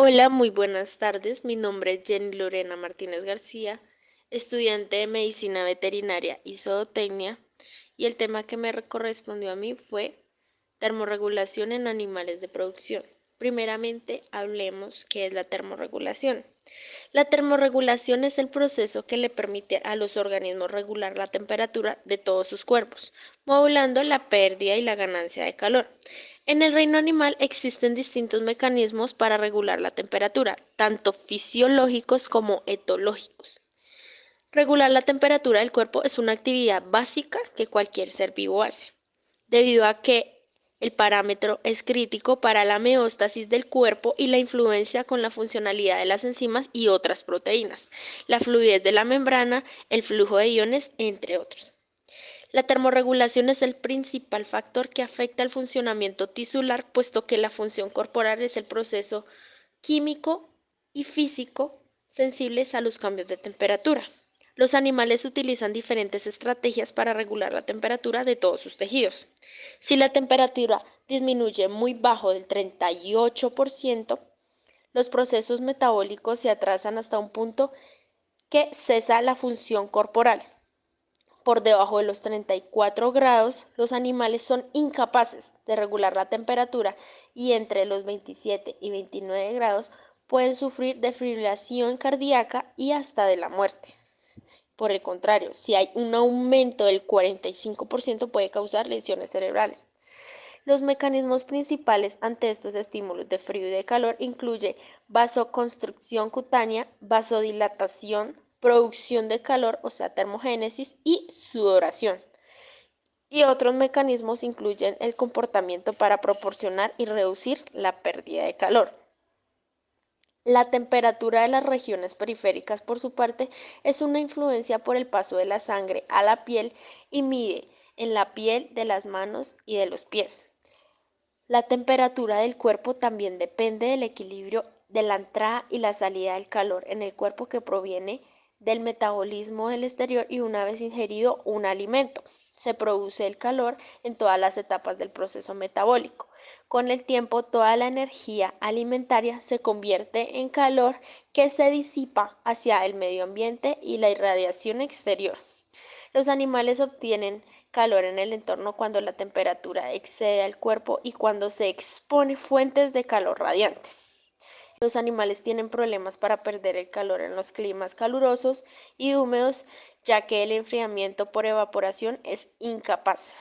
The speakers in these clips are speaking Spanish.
Hola, muy buenas tardes. Mi nombre es Jenny Lorena Martínez García, estudiante de Medicina Veterinaria y Zootecnia, y el tema que me correspondió a mí fue termorregulación en animales de producción. Primeramente, hablemos qué es la termorregulación. La termorregulación es el proceso que le permite a los organismos regular la temperatura de todos sus cuerpos, modulando la pérdida y la ganancia de calor. En el reino animal existen distintos mecanismos para regular la temperatura, tanto fisiológicos como etológicos. Regular la temperatura del cuerpo es una actividad básica que cualquier ser vivo hace, debido a que el parámetro es crítico para la homeostasis del cuerpo y la influencia con la funcionalidad de las enzimas y otras proteínas, la fluidez de la membrana, el flujo de iones, entre otros. La termorregulación es el principal factor que afecta el funcionamiento tisular, puesto que la función corporal es el proceso químico y físico sensibles a los cambios de temperatura. Los animales utilizan diferentes estrategias para regular la temperatura de todos sus tejidos. Si la temperatura disminuye muy bajo del 38%, los procesos metabólicos se atrasan hasta un punto que cesa la función corporal. Por debajo de los 34 grados, los animales son incapaces de regular la temperatura y entre los 27 y 29 grados pueden sufrir de fibrilación cardíaca y hasta de la muerte. Por el contrario, si hay un aumento del 45% puede causar lesiones cerebrales. Los mecanismos principales ante estos estímulos de frío y de calor incluyen vasoconstricción cutánea, vasodilatación, producción de calor, o sea, termogénesis y sudoración. Y otros mecanismos incluyen el comportamiento para proporcionar y reducir la pérdida de calor. La temperatura de las regiones periféricas, por su parte, es una influencia por el paso de la sangre a la piel y mide en la piel de las manos y de los pies. La temperatura del cuerpo también depende del equilibrio de la entrada y la salida del calor en el cuerpo que proviene del metabolismo del exterior y una vez ingerido un alimento. Se produce el calor en todas las etapas del proceso metabólico. Con el tiempo, toda la energía alimentaria se convierte en calor que se disipa hacia el medio ambiente y la irradiación exterior. Los animales obtienen calor en el entorno cuando la temperatura excede al cuerpo y cuando se expone fuentes de calor radiante. Los animales tienen problemas para perder el calor en los climas calurosos y húmedos, ya que el enfriamiento por evaporación es incapaz.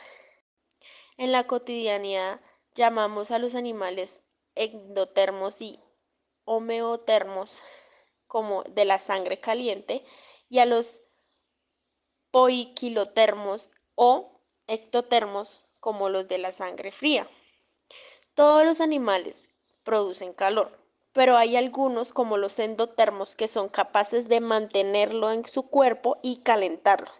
En la cotidianidad llamamos a los animales endotermos y homeotermos, como de la sangre caliente, y a los poiquilotermos o ectotermos, como los de la sangre fría. Todos los animales producen calor, pero hay algunos, como los endotermos, que son capaces de mantenerlo en su cuerpo y calentarlo,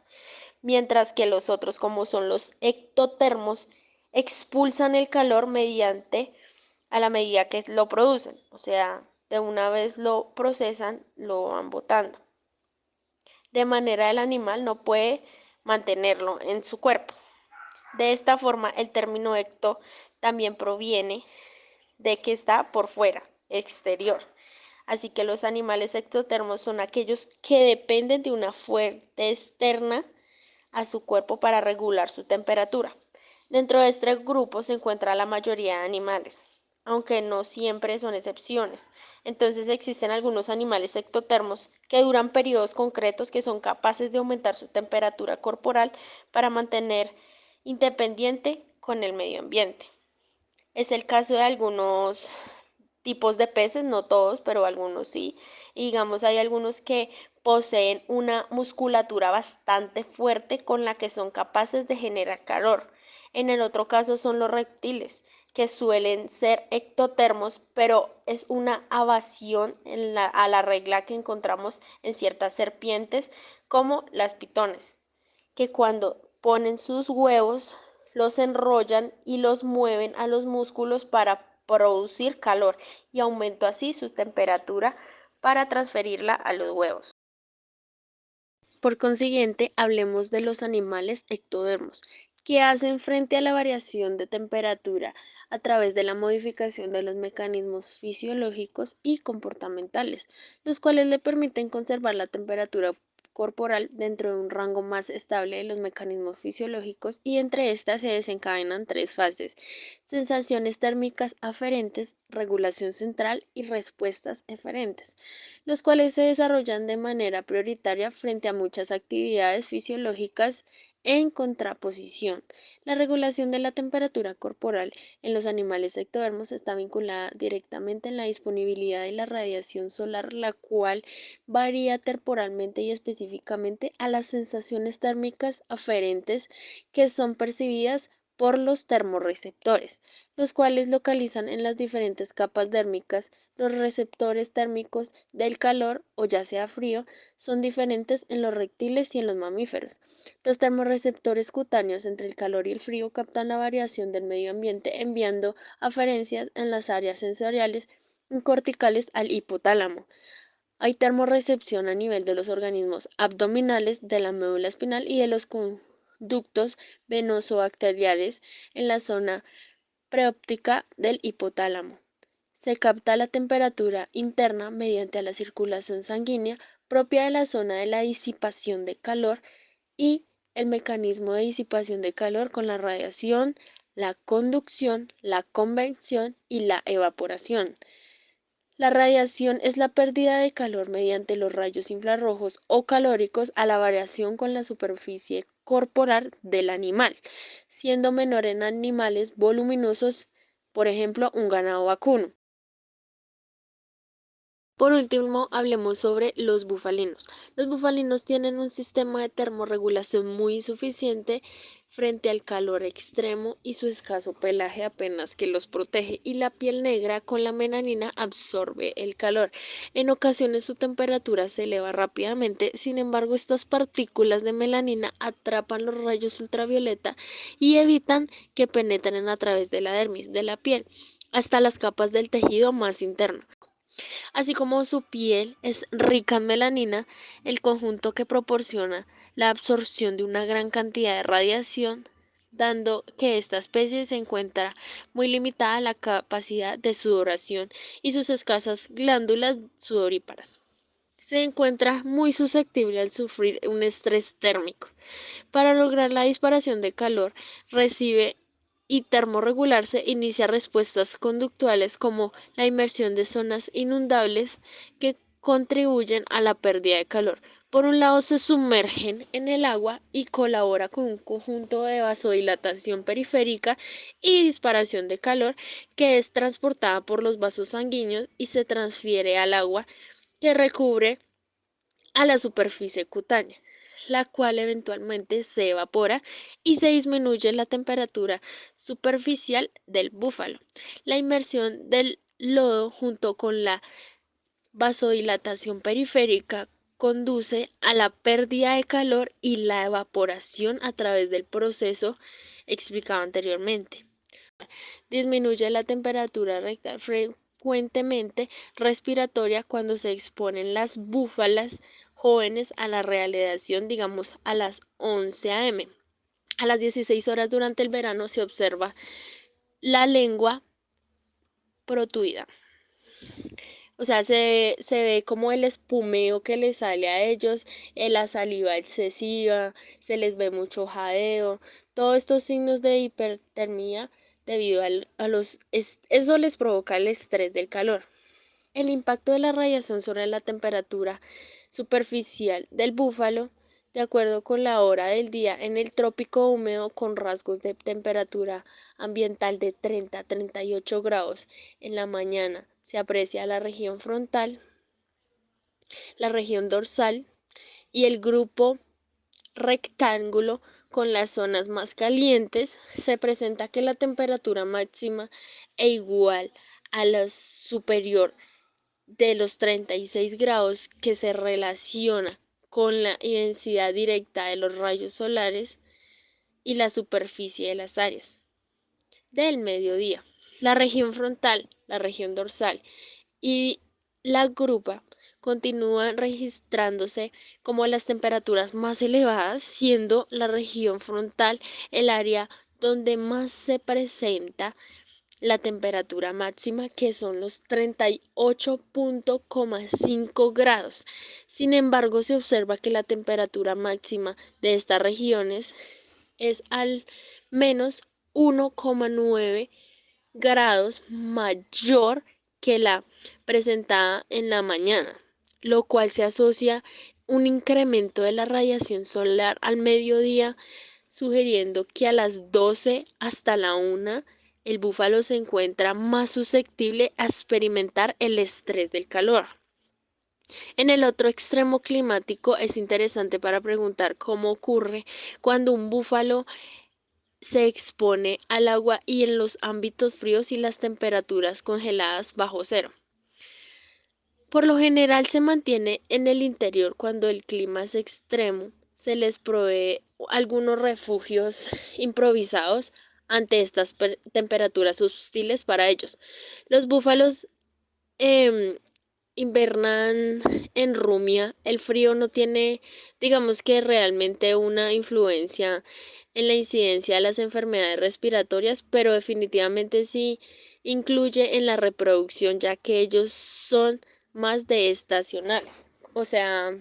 mientras que los otros, como son los ectotermos, expulsan el calor mediante a la medida que lo producen, o sea, de una vez lo procesan, lo van botando. De manera el animal no puede mantenerlo en su cuerpo. De esta forma, el término ecto también proviene de que está por fuera, exterior. Así que los animales ectotermos son aquellos que dependen de una fuente externa a su cuerpo para regular su temperatura. Dentro de este grupo se encuentra la mayoría de animales, aunque no siempre son excepciones. Entonces existen algunos animales ectotermos que duran periodos concretos que son capaces de aumentar su temperatura corporal para mantener independiente con el medio ambiente. Es el caso de algunos tipos de peces, no todos, pero algunos sí. Y digamos, hay algunos que poseen una musculatura bastante fuerte con la que son capaces de generar calor. En el otro caso son los reptiles, que suelen ser ectotermos, pero es una evasión a la regla que encontramos en ciertas serpientes, como las pitones, que cuando ponen sus huevos los enrollan y los mueven a los músculos para producir calor y aumento así su temperatura para transferirla a los huevos. Por consiguiente, hablemos de los animales ectodermos, que hacen frente a la variación de temperatura a través de la modificación de los mecanismos fisiológicos y comportamentales, los cuales le permiten conservar la temperatura corporal dentro de un rango más estable de los mecanismos fisiológicos y entre estas se desencadenan tres fases: sensaciones térmicas aferentes, regulación central y respuestas eferentes, los cuales se desarrollan de manera prioritaria frente a muchas actividades fisiológicas en contraposición. La regulación de la temperatura corporal en los animales ectodermos está vinculada directamente en la disponibilidad de la radiación solar, la cual varía temporalmente y específicamente a las sensaciones térmicas aferentes que son percibidas por los termorreceptores, los cuales localizan en las diferentes capas dérmicas. Los receptores térmicos del calor, o ya sea frío, son diferentes en los reptiles y en los mamíferos. Los termorreceptores cutáneos entre el calor y el frío captan la variación del medio ambiente enviando aferencias en las áreas sensoriales y corticales al hipotálamo. Hay termorrecepción a nivel de los organismos abdominales, de la médula espinal y de los conductos venoso-arteriales en la zona preóptica del hipotálamo. Se capta la temperatura interna mediante la circulación sanguínea propia de la zona de la disipación de calor y el mecanismo de disipación de calor con la radiación, la conducción, la convección y la evaporación. La radiación es la pérdida de calor mediante los rayos infrarrojos o calóricos a la variación con la superficie corporal del animal, siendo menor en animales voluminosos, por ejemplo, un ganado vacuno. Por último, hablemos sobre los bufalinos. Los bufalinos tienen un sistema de termorregulación muy insuficiente frente al calor extremo y su escaso pelaje apenas que los protege, y la piel negra con la melanina absorbe el calor. En ocasiones su temperatura se eleva rápidamente, sin embargo estas partículas de melanina atrapan los rayos ultravioleta y evitan que penetren a través de la dermis de la piel hasta las capas del tejido más interno. Así como su piel es rica en melanina, el conjunto que proporciona la absorción de una gran cantidad de radiación, dando que esta especie se encuentra muy limitada a la capacidad de sudoración y sus escasas glándulas sudoríparas. Se encuentra muy susceptible al sufrir un estrés térmico. Para lograr la disparación de calor, recibe y termorregularse, inicia respuestas conductuales como la inmersión de zonas inundables que contribuyen a la pérdida de calor. Por un lado, se sumergen en el agua y colabora con un conjunto de vasodilatación periférica y disparación de calor que es transportada por los vasos sanguíneos y se transfiere al agua que recubre a la superficie cutánea, la cual eventualmente se evapora y se disminuye la temperatura superficial del búfalo. La inmersión del lodo junto con la vasodilatación periférica conduce a la pérdida de calor y la evaporación a través del proceso explicado anteriormente. Disminuye la temperatura rectal frecuentemente respiratoria cuando se exponen las búfalas jóvenes a la radiación, digamos a las 11 a.m. A las 16 horas durante el verano se observa la lengua protuida. O sea, se ve como el espumeo que les sale a ellos, la saliva excesiva, se les ve mucho jadeo, todos estos signos de hipertermia debido eso les provoca el estrés del calor. El impacto de la radiación sobre la temperatura superficial del búfalo, de acuerdo con la hora del día, en el trópico húmedo con rasgos de temperatura ambiental de 30 a 38 grados en la mañana, se aprecia la región frontal, la región dorsal y el grupo rectángulo con las zonas más calientes. Se presenta que la temperatura máxima e igual a la superior de los 36 grados, que se relaciona con la intensidad directa de los rayos solares y la superficie de las áreas del mediodía. La región frontal, la región dorsal y la grupa continúan registrándose como las temperaturas más elevadas, siendo la región frontal el área donde más se presenta la temperatura máxima, que son los 38,5 grados. Sin embargo, se observa que la temperatura máxima de estas regiones es al menos 1,9 grados mayor que la presentada en la mañana, lo cual se asocia un incremento de la radiación solar al mediodía, sugiriendo que a las 12 hasta la 1 el búfalo se encuentra más susceptible a experimentar el estrés del calor. En el otro extremo climático es interesante para preguntar cómo ocurre cuando un búfalo se expone al agua y en los ámbitos fríos y las temperaturas congeladas bajo cero. Por lo general se mantiene en el interior cuando el clima es extremo. Se les provee algunos refugios improvisados ante estas temperaturas hostiles para ellos. Los búfalos em, invernan en Rumia. El frío no tiene, digamos que realmente una influencia en la incidencia de las enfermedades respiratorias, pero definitivamente sí incluye en la reproducción, ya que ellos son más de estacionales. O sea,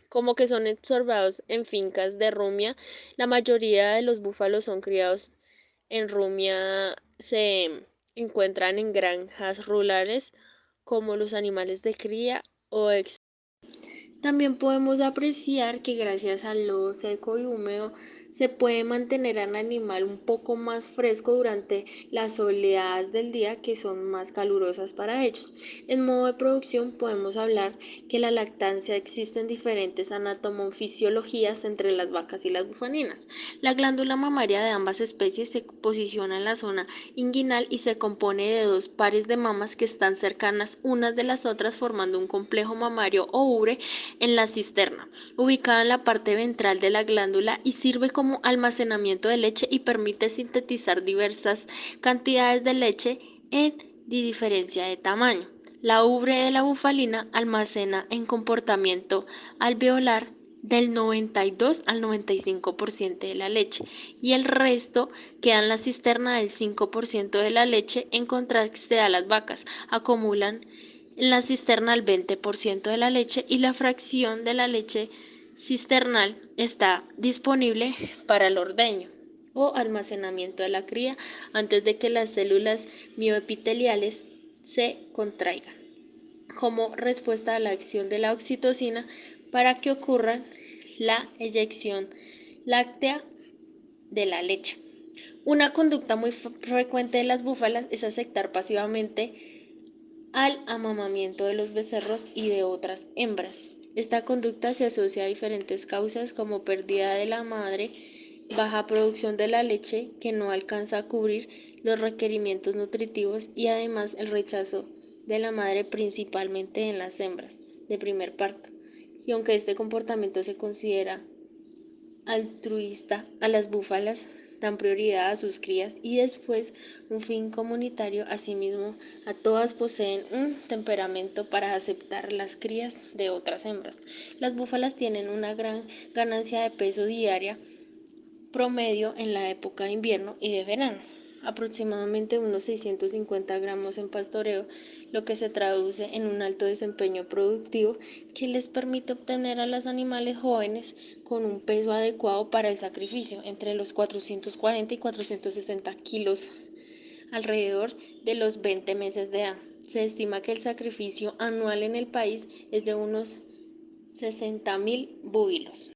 como que son observados en fincas de Rumia. La mayoría de los búfalos son criados en Rumia, se encuentran en granjas rurales como los animales de cría o también podemos apreciar que gracias al lodo seco y húmedo se puede mantener al animal un poco más fresco durante las oleadas del día que son más calurosas para ellos. En modo de producción podemos hablar que la lactancia existe en diferentes anatomofisiologías entre las vacas y las bufalinas. La glándula mamaria de ambas especies se posiciona en la zona inguinal y se compone de dos pares de mamas que están cercanas unas de las otras formando un complejo mamario o ubre en la cisterna, ubicada en la parte ventral de la glándula y sirve como almacenamiento de leche y permite sintetizar diversas cantidades de leche en diferencia de tamaño. La ubre de la bufalina almacena en comportamiento alveolar del 92 al 95% de la leche y el resto queda en la cisterna del 5% de la leche. En contraste a las vacas, acumulan en la cisterna el 20% de la leche y la fracción de la leche cisternal está disponible para el ordeño o almacenamiento de la cría antes de que las células mioepiteliales se contraigan, como respuesta a la acción de la oxitocina para que ocurra la eyección láctea de la leche. Una conducta muy frecuente de las búfalas es aceptar pasivamente al amamamiento de los becerros y de otras hembras. Esta conducta se asocia a diferentes causas como pérdida de la madre, baja producción de la leche que no alcanza a cubrir los requerimientos nutritivos y además el rechazo de la madre principalmente en las hembras de primer parto. Y aunque este comportamiento se considera altruista, a las búfalas dan prioridad a sus crías y después un fin comunitario. Asimismo, a todas poseen un temperamento para aceptar las crías de otras hembras. Las búfalas tienen una gran ganancia de peso diaria promedio en la época de invierno y de verano, aproximadamente unos 650 gramos en pastoreo, lo que se traduce en un alto desempeño productivo que les permite obtener a los animales jóvenes con un peso adecuado para el sacrificio, entre los 440 y 460 kilos, alrededor de los 20 meses de edad. Se estima que el sacrificio anual en el país es de unos 60.000 búvilos.